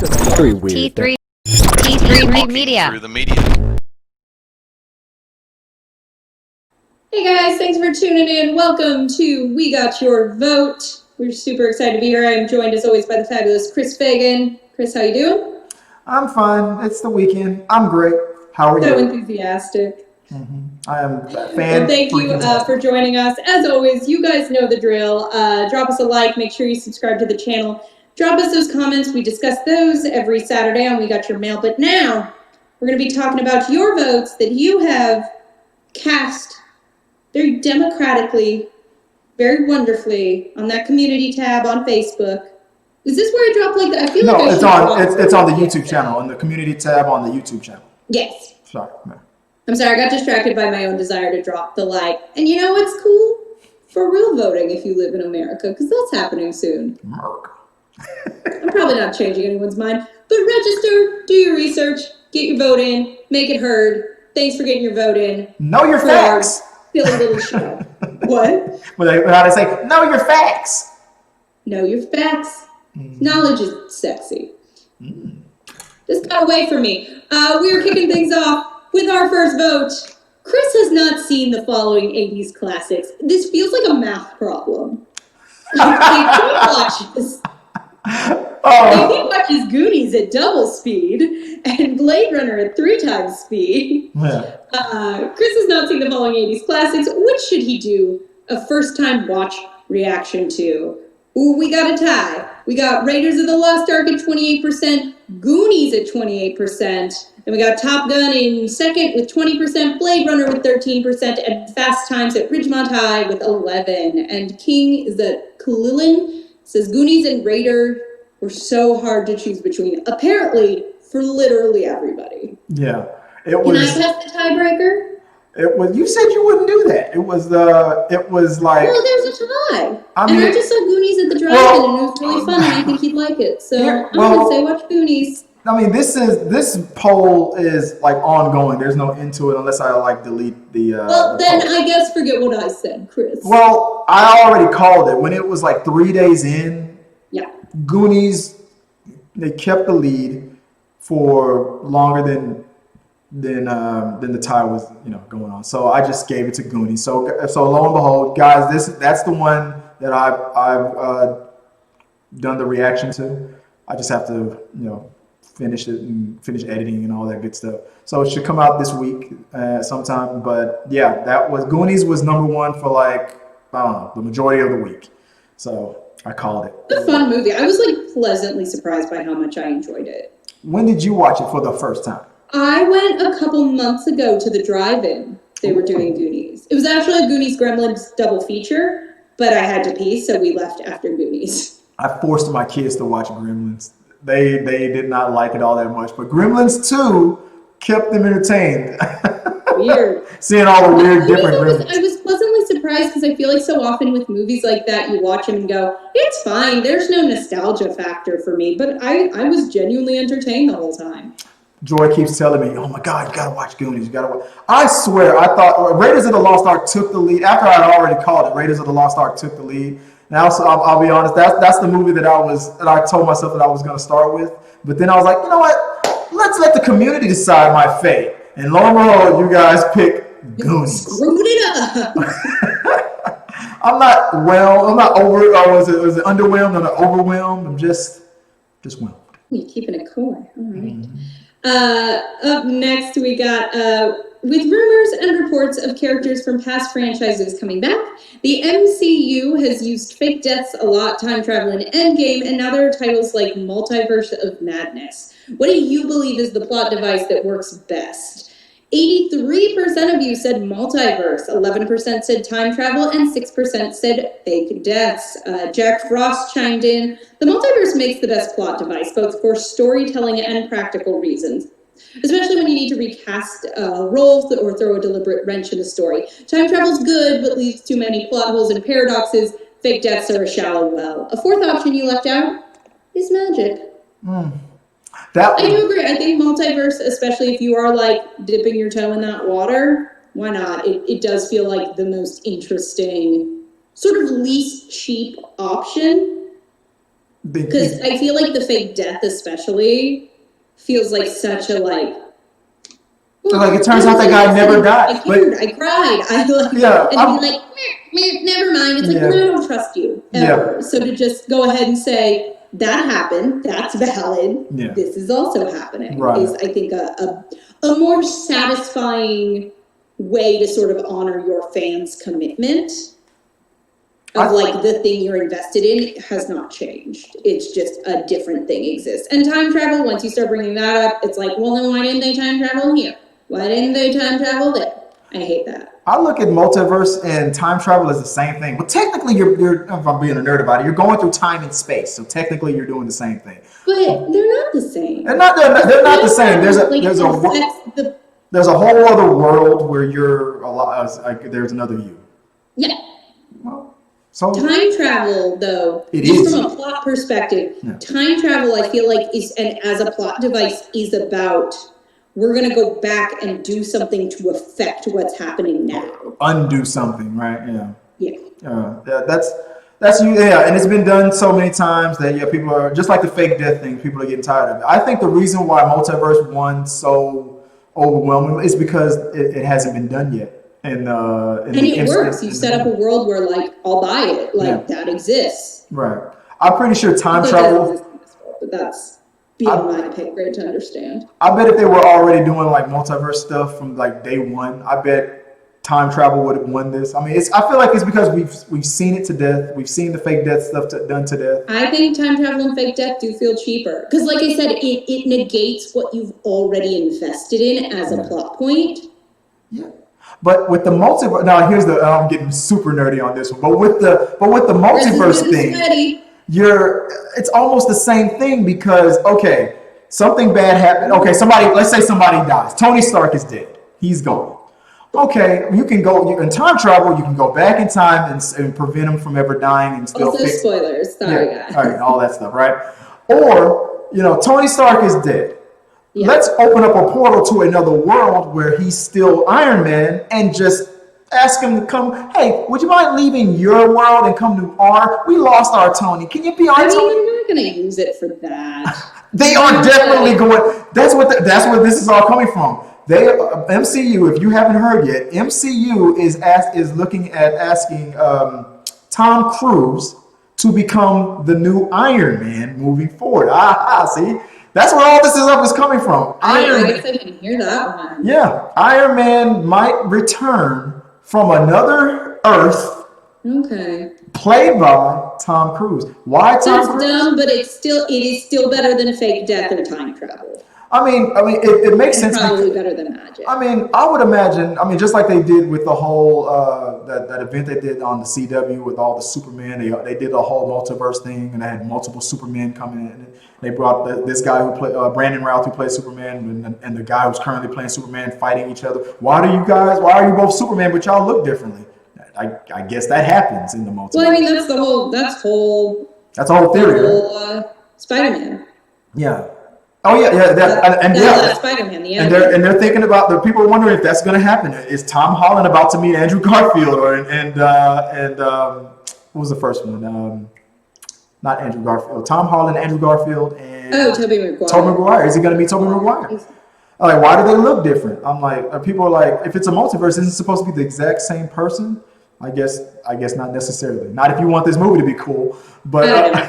Very weird. T3 Media. Through the media. Hey guys, thanks for tuning in. Welcome to We Got Your Vote. We're super excited to be here. I am joined as always by the fabulous Chris Fagan. Chris, how you doing? I'm fine. It's the weekend. I'm great. How are So you? enthusiastic. I am a fan. Well, thank you for joining us. As always, you guys know the drill. Drop us a like. Make sure you subscribe to the channel. Drop us those comments. We discuss those every Saturday on We Got Your Mail. But now we're going to be talking about your votes that you have cast very democratically, very wonderfully on that community tab on Facebook. Is this where I drop like that? I feel No, like it's on the YouTube channel, on the community tab on the YouTube channel. Yes. Sorry. No. I'm sorry, I got distracted by my own desire to drop the like. And you know what's cool? For real voting if you live in America, because that's happening soon. Merc. I'm probably not changing anyone's mind, but register, do your research, get your vote in, make it heard. Thanks for getting your vote in. Know your facts. Feel a little show. What? How they say, know your facts. Know your facts. Knowledge is sexy. This got away from me. We are kicking things off with our first vote. Chris has not seen the following 80s classics. This feels like a math problem. He watches Goonies at double speed and Blade Runner at 3 times speed. Yeah. Chris has not seen the following 80s classics. Which should he do a first-time watch reaction to? Ooh, we got a tie. We got Raiders of the Lost Ark at 28%, Goonies at 28%, and we got Top Gun in second with 20%, Blade Runner with 13%, and Fast Times at Ridgemont High with 11%. And King is that Kulilin says Goonies and Raider were so hard to choose between, apparently for literally everybody. Yeah. Can I pass the tiebreaker? It was. You said you wouldn't do that. It was like. Well, there's a tie. I And I just saw Goonies at the drive-in, and it was really fun, and I think he'd like it. So I'm gonna say watch Goonies. I mean, this poll is like ongoing. There's no end to it unless I like delete the. Well, the then poll. I guess forget what I said, Chris. Well, I already called it when it was like 3 days in. Yeah. Goonies, they kept the lead for longer than the tie was going on. So I just gave it to Goonies. So lo and behold, guys, that's the one that I've done the reaction to. I just have to finish it and finish editing and all that good stuff. So it should come out this week sometime. But yeah, Goonies was number one for like I don't know, the majority of the week. So I called it. It's a fun movie. I was like pleasantly surprised by how much I enjoyed it. When did you watch it for the first time? I went a couple months ago to the drive-in. They were doing Goonies. It was actually a Goonies Gremlins double feature, but I had to pee, so we left after Goonies. I forced my kids to watch Gremlins. They did not like it all that much, but Gremlins 2 kept them entertained. Weird. Seeing all the weird, different Gremlins. I was pleasantly surprised because I feel like so often with movies like that, you watch them and go, it's fine. There's no nostalgia factor for me, but I was genuinely entertained the whole time. Joy keeps telling me, oh my God, you gotta watch Goonies, you gotta watch. I swear, I thought Raiders of the Lost Ark took the lead. After I had already called it, Raiders of the Lost Ark took the lead. Now, so I'll be honest, that's the movie that I told myself that I was gonna start with. But then I was like, you know what? Let's let the community decide my fate. And lo and behold, you guys pick Goonies. Screwed it up. I'm not was it underwhelmed? I'm not overwhelmed. I'm just whelmed. You're keeping it cool. All right. Up next, we got, with rumors and reports of characters from past franchises coming back, the MCU has used fake deaths a lot, time travel in Endgame, and now there are titles like Multiverse of Madness. What do you believe is the plot device that works best? 83% of you said multiverse, 11% said time travel, and 6% said fake deaths. Jack Frost chimed in, the multiverse makes the best plot device, both for storytelling and practical reasons, especially when you need to recast roles or throw a deliberate wrench in the story. Time travel's good, but leaves too many plot holes and paradoxes. Fake deaths are a shallow well. A fourth option you left out is magic. I do agree. I think multiverse, especially if you are like dipping your toe in that water, why not? It does feel like the most interesting, sort of least cheap option. Because I feel like the fake death especially feels like such a like it turns out that guy never died. I cared, I cried, I like, and be like, never mind. It's like, well, I don't trust you ever. So to just go ahead and say that happened, that's valid. This is also happening. Is I think a more satisfying way to sort of honor your fans' commitment of like the thing you're invested in has not changed. It's just a different thing exists. And time travel, once you start bringing that up, it's like, well, then why didn't they time travel here? Why didn't they time travel there? I hate that. I look at multiverse and time travel as the same thing. But technically, you're if I'm being a nerd about it, you're going through time and space. So technically, you're doing the same thing. But they're not the same. They're not the same. There's a whole other world where you're like there's another you. Yeah. Well, so time travel, though, from a plot perspective, time travel, I feel like is, and as a plot device, is about we're going to go back and do something to affect what's happening now. Undo something, right? Yeah. That's and it's been done so many times that people are just like the fake death thing. People are getting tired of it. I think the reason why Multiverse won so overwhelmingly is because it hasn't been done yet. And it works. You set up a world where, like, I'll buy it. Like, that exists. Right. I'm pretty sure time travel. But that's beyond my pay grade to understand. I bet if they were already doing like multiverse stuff from like day one, I bet time travel would have won this. I mean, I feel like it's because we've seen it to death. We've seen the fake death stuff done to death. I think time travel and fake death do feel cheaper because, like I said, it negates what you've already invested in as a plot point. Yeah. But with the multiverse, now here's I'm getting super nerdy on this one. But with the multiverse thing, it's almost the same thing because something bad happened. Okay, let's say somebody dies. Tony Stark is dead. He's gone. Okay, you can time travel. You can go back in time and prevent him from ever dying and still also spoilers. Sorry, guys. All right, all that stuff, right? Or Tony Stark is dead. Yeah. Let's open up a portal to another world where he's still Iron Man and just ask him to come. Hey, would you mind leaving your world and come to our? We lost our Tony. Can you be our Tony? They're not going to use it for that. They are definitely going. That's where this is all coming from. MCU, if you haven't heard yet, MCU is looking at asking Tom Cruise to become the new Iron Man moving forward. See. That's where all this stuff is coming from. I guess I can hear that one. Yeah. Iron Man might return from another Earth. Okay. Played by Tom Cruise. Why Tom Cruise? That's dumb, but it is still better than fake death or time travel. I mean, it makes sense. Probably better than magic. I mean, I would imagine. I mean, just like they did with the whole that event they did on the CW with all the Superman. They did a whole multiverse thing, and they had multiple Supermen come in. They brought this guy who played Brandon Routh, who plays Superman, and the guy who's currently playing Superman fighting each other. Why are you both Superman, but y'all look differently? I guess that happens in the multiverse. Well, I mean, that's a whole theory. Spider-Man. Yeah. Oh yeah. That's Spider-Man. The and they're thinking about the people are wondering if that's going to happen. Is Tom Holland about to meet Andrew Garfield and what was the first one? Not Andrew Garfield. Tom Holland, Andrew Garfield, and Tobey Maguire. Tobey Maguire. Is he going to meet Tobey Maguire? I'm like, why do they look different? I'm like, people are like, if it's a multiverse, isn't it supposed to be the exact same person? I guess not necessarily. Not if you want this movie to be cool. But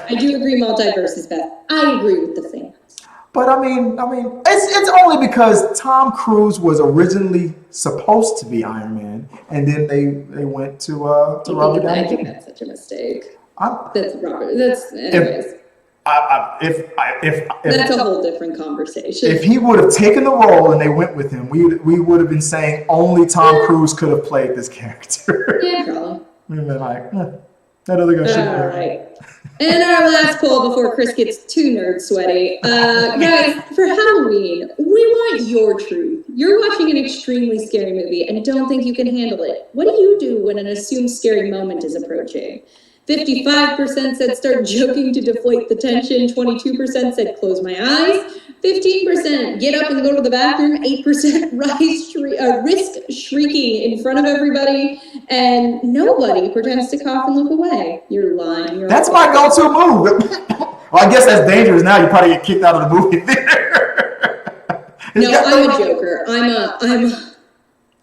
I do agree, multiverse is best. I agree with the fans. But I mean, it's only because Tom Cruise was originally supposed to be Iron Man, and then they went to Robert Downey Jr. I think that's such a mistake. That's Robert. That's anyways. If that's a whole different conversation. If he would have taken the role and they went with him, we would have been saying only Tom Cruise could have played this character. Yeah, probably. We'd have been like, that other guy should. All right. And our last poll before Chris gets too nerd sweaty. Guys, for Halloween, we want your truth. You're watching an extremely scary movie and don't think you can handle it. What do you do when an assumed scary moment is approaching? 55% said start joking to deflate the tension. 22% said close my eyes. 15% get up and go to the bathroom. 8% risk shrieking in front of everybody. And nobody pretends to cough and look away. You're lying. That's my go-to move. Well, I guess that's dangerous now. You probably get kicked out of the movie theater. No, I'm a joker. I'm a.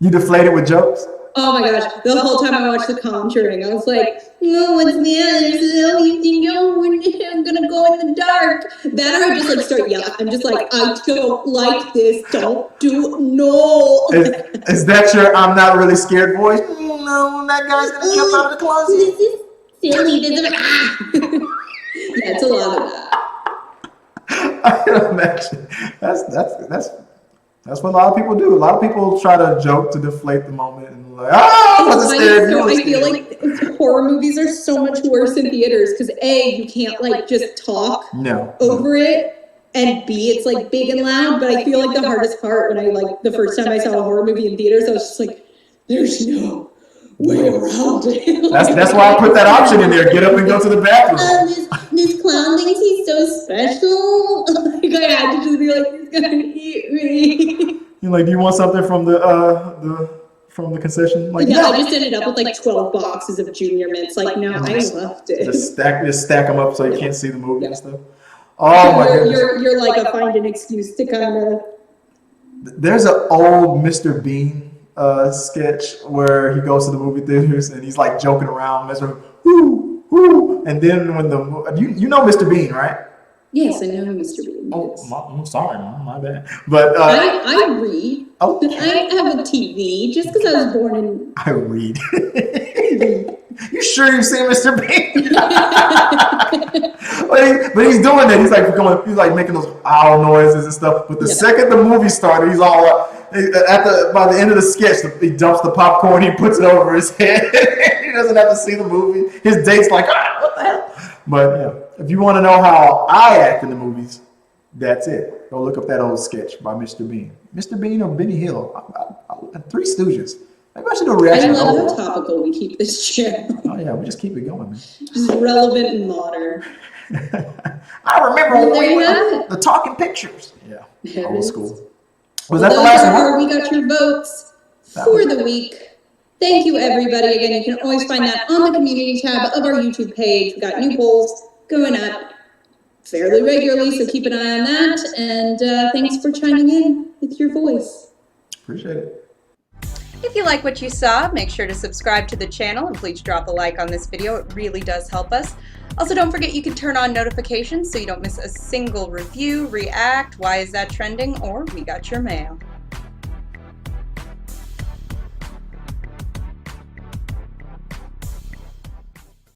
You deflated with jokes? Oh my gosh! The whole time I watched The Conjuring, I was like, "No, what's the other? So you think I'm gonna go in the dark?" That or I just like start yelling. I'm just like, "I don't like this. Don't do no." Is that your "I'm not really scared" voice? No, that guy's gonna jump out of the closet. This is silly. Yeah, it's a lot of that. I can imagine. That's what a lot of people do. A lot of people try to joke to deflate the moment and like, I wasn't scared. I feel like horror movies are so much worse in theaters because A, you can't like just talk over it, and B, it's like big and loud. But I feel like the hardest part when I like the first time I saw a horror movie in theaters, I was just like, there's no way around it. That's why I put that option in there. Get up and go to the bathroom. This clown thinks he's so special. Like I had to just be like, he's gonna eat me. You're like, do you want something from the concession? Like, yeah, I just ended up with like 12 boxes of Junior Mints. Like, no, I loved it. Just stack them up so you can't see the movie and stuff. Oh my goodness. You're like a find an excuse to kind of. There's an old Mr. Bean sketch where he goes to the movie theaters and he's like joking around, messing around, whoo, whoo. And then when you know Mr. Bean, right? Yes, I know Mr. Bean. Oh, I'm sorry, Mom, my bad. But I read. Oh, I have a TV just because I was born in. I read. You sure you've seen Mr. Bean? but he's doing that. He's like making those owl noises and stuff. But the second the movie started, he's all by the end of the sketch, he dumps the popcorn, he puts it over his head. He doesn't have to see the movie. His date's like, what the hell? But yeah, if you want to know how I act in the movies, that's it. Go look up that old sketch by Mr. Bean. Mr. Bean or Benny Hill. Three Stooges. Maybe I should do a reaction. I love how topical we keep this channel. Oh yeah, we just keep it going, man. Just relevant and modern. I remember the talking pictures. Yeah, old school. Was that the last one? We got your votes for the week. Thank you, everybody. Again, you can always find that on the community tab of our YouTube page. We got new polls going up fairly regularly, so keep an eye on that. And thanks for chiming in with your voice. Appreciate it. If you like what you saw, make sure to subscribe to the channel and please drop a like on this video. It really does help us. Also, don't forget you can turn on notifications so you don't miss a single review, react, why is that trending, or we got your mail.